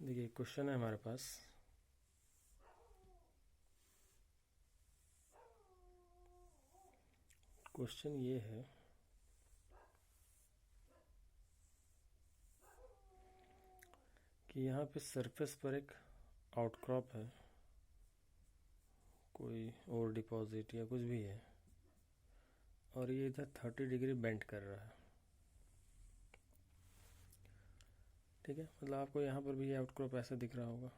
देखिए क्वेश्चन है हमारे पास। क्वेश्चन ये है कि यहाँ पे सरफेस पर एक आउटक्रॉप है, कोई और डिपॉजिट या कुछ भी है, और ये इधर 30 डिग्री बेंड कर रहा है। ठीक है, मतलब आपको यहाँ पर भी आउटक्रॉप ऐसा दिख रहा होगा।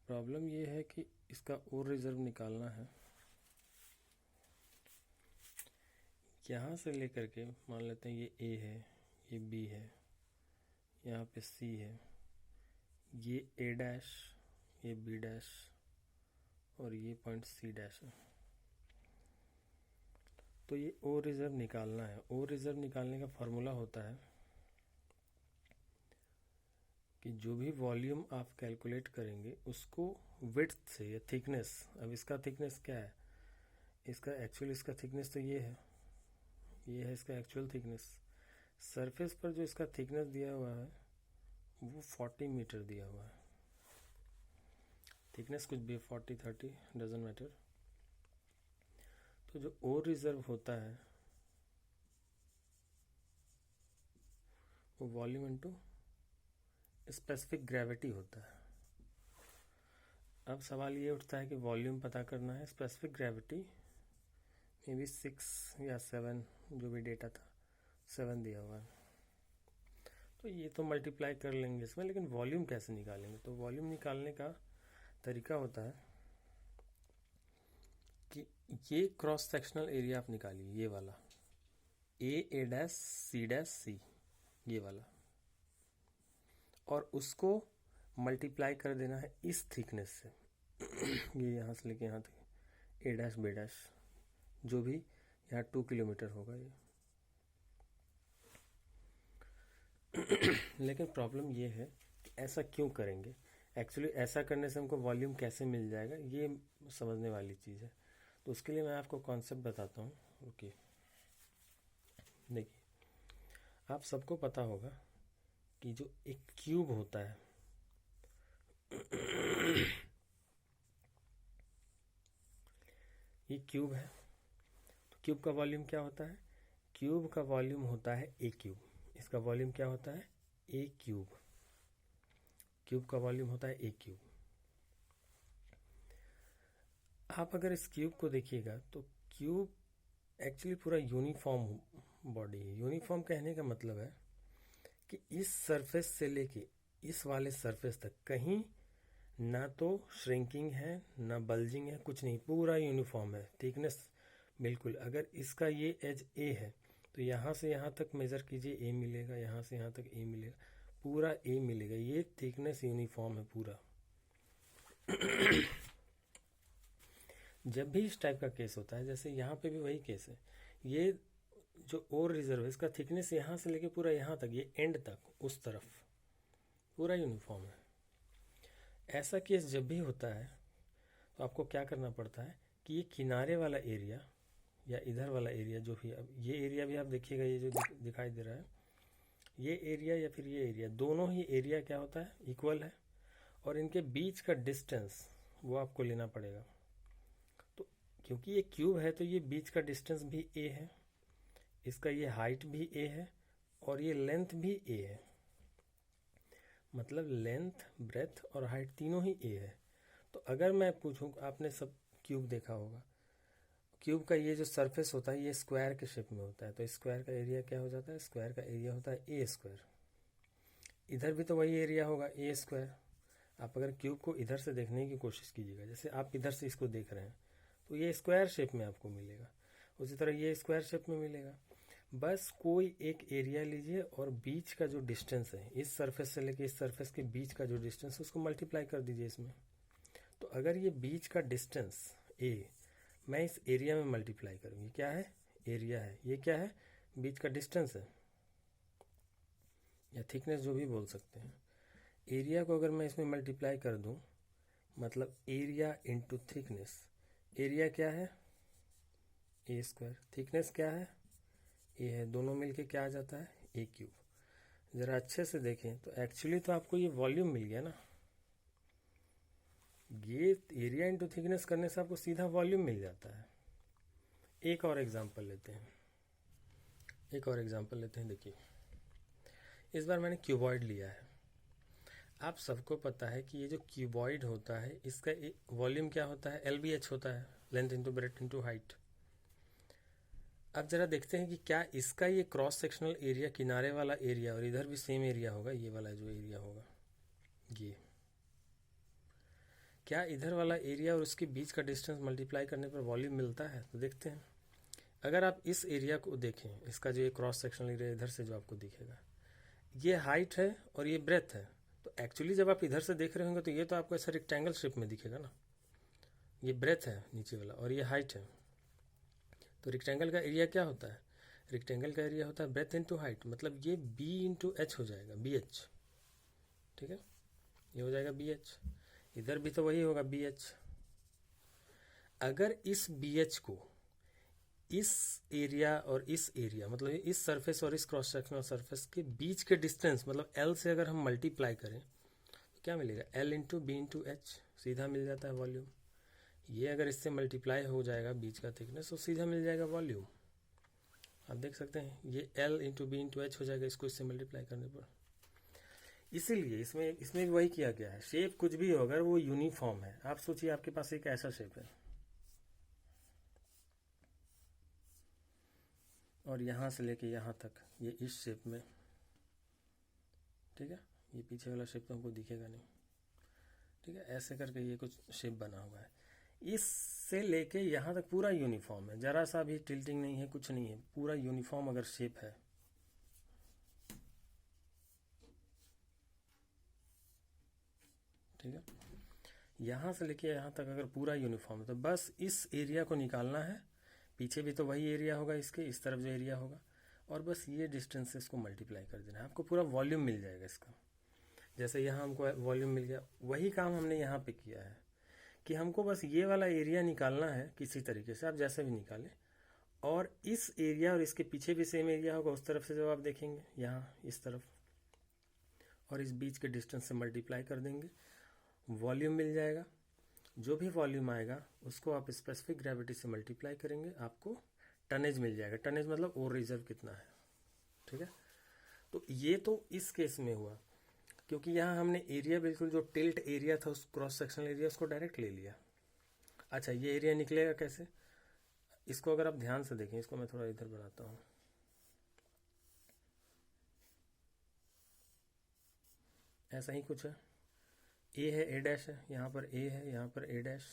प्रॉब्लम ये है कि इसका और रिजर्व निकालना है। यहाँ से लेकर के मान लेते हैं ये ए है, ये बी है, यहाँ पे सी है, ये ए डैश, ये बी डैश और ये पॉइंट सी डैश है। तो ये ओ रिजर्व निकालना है। ओ रिजर्व निकालने का फॉर्मूला होता है कि जो भी वॉल्यूम आप कैलकुलेट करेंगे उसको विड्थ से या थिकनेस, अब इसका थिकनेस क्या है, इसका थिकनेस तो ये है इसका एक्चुअल थिकनेस। सरफेस पर जो इसका थिकनेस दिया हुआ है वो 40 मीटर दिया हुआ है। थिकनेस कुछ भी 40 30 डजंट मैटर। तो जो ओ रिजर्व होता है वो वॉल्यूम इनटू स्पेसिफिक ग्रेविटी होता है। अब सवाल ये उठता है कि वॉल्यूम पता करना है, स्पेसिफिक ग्रेविटी मे बी 6 या 7, जो भी डेटा था 7 दिया हुआ है। तो ये तो मल्टीप्लाई कर लेंगे इसमें, लेकिन वॉल्यूम कैसे निकालेंगे? तो वॉल्यूम निकालने का तरीका होता है कि ये क्रॉस सेक्शनल एरिया आप निकालिए, ये वाला ए डैश सी, ये वाला, और उसको मल्टीप्लाई कर देना है इस थिकनेस से। ये यहाँ से लेके यहाँ तक ए डैश बी डैश, जो भी यहाँ 2 किलोमीटर होगा ये। लेकिन प्रॉब्लम ये है कि ऐसा क्यों करेंगे? एक्चुअली ऐसा करने से हमको वॉल्यूम कैसे मिल जाएगा, ये समझने वाली चीज़ है। तो उसके लिए मैं आपको कॉन्सेप्ट बताता हूँ। ओके, देखिए आप सबको पता होगा कि जो एक क्यूब होता है ये क्यूब है, तो क्यूब का वॉल्यूम क्या होता है? क्यूब का वॉल्यूम होता है ए क्यूब। इसका वॉल्यूम क्या होता है? ए क्यूब। क्यूब का वॉल्यूम होता है ए क्यूब। आप अगर इस क्यूब को देखिएगा तो क्यूब एक्चुअली पूरा यूनिफॉर्म बॉडी है। यूनिफॉर्म कहने का मतलब है कि इस सरफेस से लेके इस वाले सरफेस तक कहीं ना तो श्रिंकिंग है ना बल्जिंग है, कुछ नहीं, पूरा यूनिफॉर्म है। थिकनेस बिल्कुल, अगर इसका ये एज ए है तो यहाँ से यहाँ तक मेजर कीजिए, ए मिलेगा, यहाँ से यहाँ तक ए मिलेगा, पूरा ए मिलेगा। ये थिकनेस यूनिफॉर्म है पूरा। जब भी इस टाइप का केस होता है, जैसे यहाँ पे भी वही केस है, ये जो और रिजर्व है इसका थिकनेस यहाँ से लेके पूरा यहाँ तक, ये एंड तक उस तरफ पूरा यूनिफॉर्म है। ऐसा केस जब भी होता है तो आपको क्या करना पड़ता है कि ये किनारे वाला एरिया या इधर वाला एरिया, जो भी, अब ये एरिया भी आप देखिएगा, ये जो दिखाई दे रहा है, ये एरिया या फिर ये एरिया, दोनों ही एरिया क्या होता है? इक्वल है। और इनके बीच का डिस्टेंस वो आपको लेना पड़ेगा। तो क्योंकि ये क्यूब है तो ये बीच का डिस्टेंस भी ए है, इसका ये हाइट भी ए है और ये लेंथ भी ए है। मतलब लेंथ, ब्रेथ और हाइट तीनों ही ए है। तो अगर मैं पूछूं, आपने सब क्यूब देखा होगा, क्यूब का ये जो सरफेस होता है ये स्क्वायर के शेप में होता है, तो स्क्वायर का एरिया क्या हो जाता है? स्क्वायर का एरिया होता है ए स्क्वायर। इधर भी तो वही एरिया होगा, ए स्क्वायर। आप अगर क्यूब को इधर से देखने की कोशिश कीजिएगा, जैसे आप इधर से इसको देख रहे हैं, तो ये स्क्वायर शेप में आपको मिलेगा, उसी तरह ये स्क्वायर शेप में मिलेगा। बस कोई एक एरिया लीजिए और बीच का जो डिस्टेंस है, इस सरफेस से लेके इस सरफेस के बीच का जो डिस्टेंस है उसको मल्टीप्लाई कर दीजिए इसमें। तो अगर ये बीच का डिस्टेंस ए मैं इस एरिया में मल्टीप्लाई करूँ, ये क्या है? एरिया है। ये क्या है? बीच का डिस्टेंस है या थिकनेस, जो भी बोल सकते हैं। एरिया को अगर मैं इसमें मल्टीप्लाई कर दूं, मतलब एरिया इंटू थिकनेस। एरिया क्या है? ए स्क्वायर। थिकनेस क्या है? ए है। दोनों मिलके क्या आ जाता है? ए क्यूब। ज़रा अच्छे से देखें तो एक्चुअली तो आपको ये वॉल्यूम मिल गया ना, ये एरिया इंटू थिकनेस करने से आपको सीधा वॉल्यूम मिल जाता है। एक और एग्जांपल लेते हैं, देखिए इस बार मैंने क्यूबॉइड लिया है। आप सबको पता है कि ये जो क्यूबॉइड होता है इसका वॉल्यूम क्या होता है, LBH होता है, length into breadth into height. अब जरा देखते हैं कि क्या इसका ये क्रॉस सेक्शनल एरिया, किनारे वाला एरिया, और इधर भी सेम एरिया होगा, ये वाला जो एरिया होगा ये, क्या इधर वाला एरिया और उसके बीच का डिस्टेंस मल्टीप्लाई करने पर वॉल्यूम मिलता है? तो देखते हैं। अगर आप इस एरिया को देखें, इसका जो ये क्रॉस सेक्शनल एरिया इधर से जो आपको दिखेगा, ये हाइट है और ये ब्रेथ है। तो एक्चुअली जब आप इधर से देख रहे होंगे तो ये तो आपको ऐसा रेक्टेंगल शेप में दिखेगा ना, ये ब्रेथ है नीचे वाला और ये हाइट है। तो रेक्टेंगल का एरिया क्या होता है, रेक्टेंगल का एरिया होता है ब्रेथ इंटू हाइट, मतलब ये B इंटू एच हो जाएगा, BH। ठीक है, ये हो जाएगा BH। इधर भी तो वही होगा BH। अगर इस BH को इस एरिया और इस एरिया, मतलब इस सरफेस और इस क्रॉस सेक्शनल सरफेस के बीच के डिस्टेंस, मतलब L से अगर हम मल्टीप्लाई करें तो क्या मिलेगा, L into B into H, सीधा मिल जाता है वॉल्यूम। ये अगर इससे मल्टीप्लाई हो जाएगा बीच का थिकनेस तो सीधा मिल जाएगा वॉल्यूम। आप देख सकते हैं ये L into B into H हो जाएगा इसको इससे मल्टीप्लाई करने पर। इसीलिए इसमें भी वही किया गया है, शेप कुछ भी हो अगर वो यूनिफॉर्म है। आप सोचिए आपके पास एक ऐसा शेप है और यहाँ से लेके यहाँ तक ये इस शेप में, ठीक है, ये पीछे वाला शेप तो हमको दिखेगा नहीं, ठीक है, ऐसे करके ये कुछ शेप बना हुआ है। इससे लेके यहाँ तक पूरा यूनिफॉर्म है, जरा सा भी टिल्टिंग नहीं है, कुछ नहीं है, पूरा यूनिफॉर्म अगर शेप है, ठीक है, यहाँ से लेके यहाँ तक अगर पूरा यूनिफॉर्म है तो बस इस एरिया को निकालना है। पीछे भी तो वही एरिया होगा, इसके इस तरफ जो एरिया होगा, और बस ये डिस्टेंस से इसको मल्टीप्लाई कर देना है, आपको पूरा वॉल्यूम मिल जाएगा इसका। जैसे यहाँ हमको वॉल्यूम मिल गया, वही काम हमने यहाँ पे किया है कि हमको बस ये वाला एरिया निकालना है किसी तरीके से, आप जैसे भी निकालें, और इस एरिया और इसके पीछे भी सेम एरिया होगा उस तरफ से जब आप देखेंगे यहाँ इस तरफ, और इस बीच के डिस्टेंस से मल्टीप्लाई कर देंगे, वॉल्यूम मिल जाएगा। जो भी वॉल्यूम आएगा उसको आप स्पेसिफिक ग्रेविटी से मल्टीप्लाई करेंगे, आपको टनेज मिल जाएगा। टनेज मतलब ओर रिजर्व कितना है, ठीक है। तो ये तो इस केस में हुआ क्योंकि यहाँ हमने एरिया बिल्कुल जो टिल्ट एरिया था उस क्रॉस सेक्शनल एरिया उसको डायरेक्ट ले लिया। अच्छा, ये एरिया निकलेगा कैसे, इसको अगर आप ध्यान से देखें, इसको मैं थोड़ा इधर बढ़ाता हूँ, ऐसा ही कुछ है, ए है, A डैश है, यहाँ पर A है, यहाँ पर A डैश,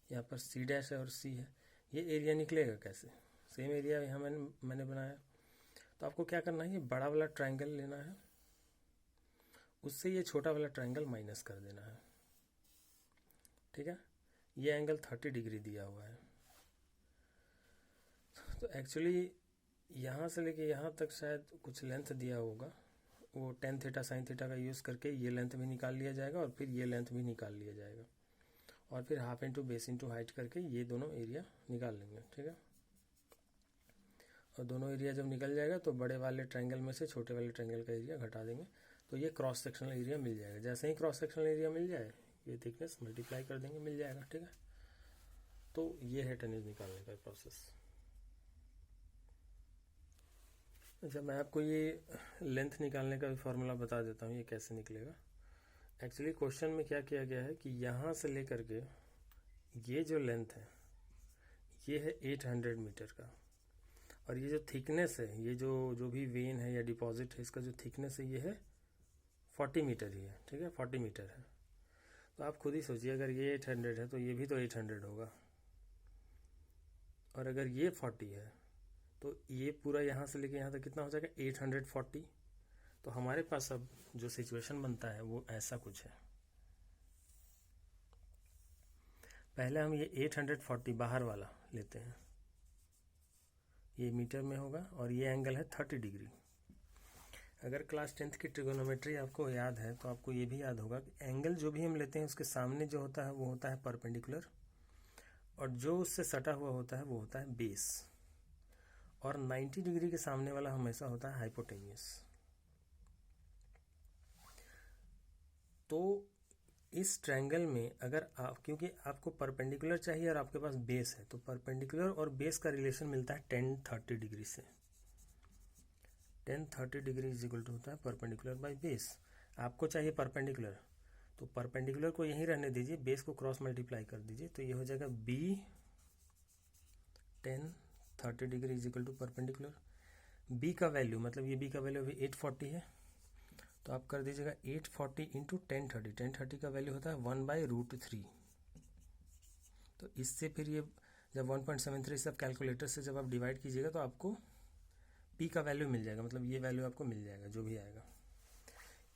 यहाँ पर C डैश है और C है। ये एरिया निकलेगा कैसे, सेम एरिया यहाँ मैंने बनाया। तो आपको क्या करना है, ये बड़ा वाला ट्रायंगल लेना है, उससे ये छोटा वाला ट्रायंगल माइनस कर देना है, ठीक है। ये एंगल 30 डिग्री दिया हुआ है। तो एक्चुअली यहाँ से लेके यहाँ तक शायद कुछ लेंथ दिया होगा, वो tan थीटा sin थीटा का यूज़ करके ये लेंथ भी निकाल लिया जाएगा और फिर ये लेंथ भी निकाल लिया जाएगा, और फिर half into base into height करके ये दोनों एरिया निकाल लेंगे, ठीक है। और दोनों एरिया जब निकल जाएगा तो बड़े वाले ट्रायंगल में से छोटे वाले ट्रायंगल का एरिया घटा देंगे, तो ये क्रॉस सेक्शनल एरिया मिल जाएगा। जैसे ही क्रॉस सेक्शनल एरिया मिल जाए ये थिकनेस मल्टीप्लाई कर देंगे, मिल जाएगा, ठीक है। तो ये है टनेज निकालने का प्रोसेस। अच्छा, मैं आपको ये लेंथ निकालने का भी फॉर्मूला बता देता हूँ, ये कैसे निकलेगा। एक्चुअली क्वेश्चन में क्या किया गया है कि यहाँ से लेकर के ये जो लेंथ है ये है 800 मीटर का, और ये जो थिकनेस है, ये जो भी वेन है या डिपॉजिट है, इसका जो थिकनेस है ये है 40 मीटर ही है, ठीक है, 40 मीटर है। तो आप खुद ही सोचिए, अगर ये 800 है तो ये भी तो 800 होगा, और अगर ये 40 है तो ये पूरा यहाँ से लेके यहाँ तक कितना हो जाएगा, 840। तो हमारे पास अब जो सिचुएशन बनता है वो ऐसा कुछ है। पहले हम ये 840 बाहर वाला लेते हैं, ये मीटर में होगा, और ये एंगल है 30 डिग्री। अगर क्लास 10th की ट्रिगोनोमेट्री आपको याद है तो आपको ये भी याद होगा कि एंगल जो भी हम लेते हैं उसके सामने जो होता है वो होता है परपेंडिकुलर, और जो उससे सटा हुआ होता है वो होता है बेस, और 90 डिग्री के सामने वाला हमेशा होता है हाइपोटेन्यूस। तो इस ट्रायंगल में अगर आप, क्योंकि आपको परपेंडिकुलर चाहिए और आपके पास बेस है, तो परपेंडिकुलर और बेस का रिलेशन मिलता है 10-30 डिग्री से। 10-30 डिग्री इज इक्वल टू होता है परपेंडिकुलर बाय बेस। आपको चाहिए परपेंडिकुलर, तो परपेंडिकुलर को यहीं रहने दीजिए, बेस को क्रॉस मल्टीप्लाई कर दीजिए, तो ये हो जाएगा B 10-30 degree is equal to perpendicular. B का वैल्यू, मतलब ये बी का वैल्यू अभी 840 है, तो आप कर दीजिएगा 840 इंटू 1030। 1030 का वैल्यू होता है 1/√3। तो इससे फिर ये जब 1.73 सब कैलकुलेटर से जब आप डिवाइड कीजिएगा तो आपको पी का वैल्यू मिल जाएगा, मतलब ये वैल्यू आपको मिल जाएगा जो भी आएगा।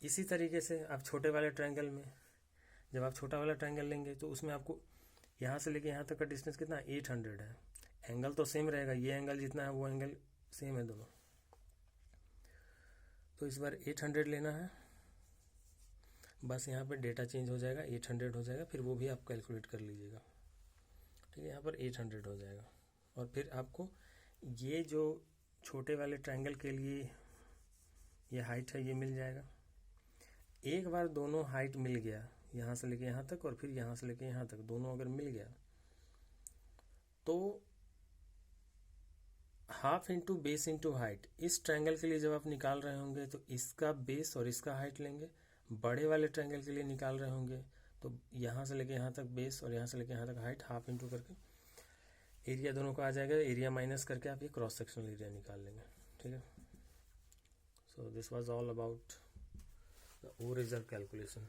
इसी तरीके से आप छोटे वाले ट्रायंगल में, जब आप छोटा वाला ट्रायंगल लेंगे तो उसमें आपको यहाँ से लेके यहाँ तक का डिस्टेंस कितना, 800 है। एंगल तो सेम रहेगा, ये एंगल जितना है वो एंगल सेम है दोनों, तो इस बार 800 लेना है। बस यहाँ पे डेटा चेंज हो जाएगा, 800 हो जाएगा, फिर वो भी आप कैलकुलेट कर लीजिएगा। ठीक है, यहाँ पर 800 हो जाएगा। और फिर आपको ये जो छोटे वाले ट्रायंगल के लिए ये हाइट है ये मिल जाएगा। एक बार दोनों हाइट मिल गया, यहाँ से लेके यहाँ तक और फिर यहाँ से लेके यहाँ तक, दोनों अगर मिल गया तो half into base into height, इस ट्रायंगल के लिए जब आप निकाल रहे होंगे तो इसका बेस और इसका हाइट लेंगे। बड़े वाले ट्रायंगल के लिए निकाल रहे होंगे तो यहाँ से लेके यहाँ तक बेस और यहाँ से लेके यहाँ तक हाइट, हाफ इंटू करके एरिया दोनों का आ जाएगा। एरिया माइनस करके आप ये क्रॉस सेक्शनल एरिया निकाल लेंगे। ठीक है, so this was all about the O result calculation.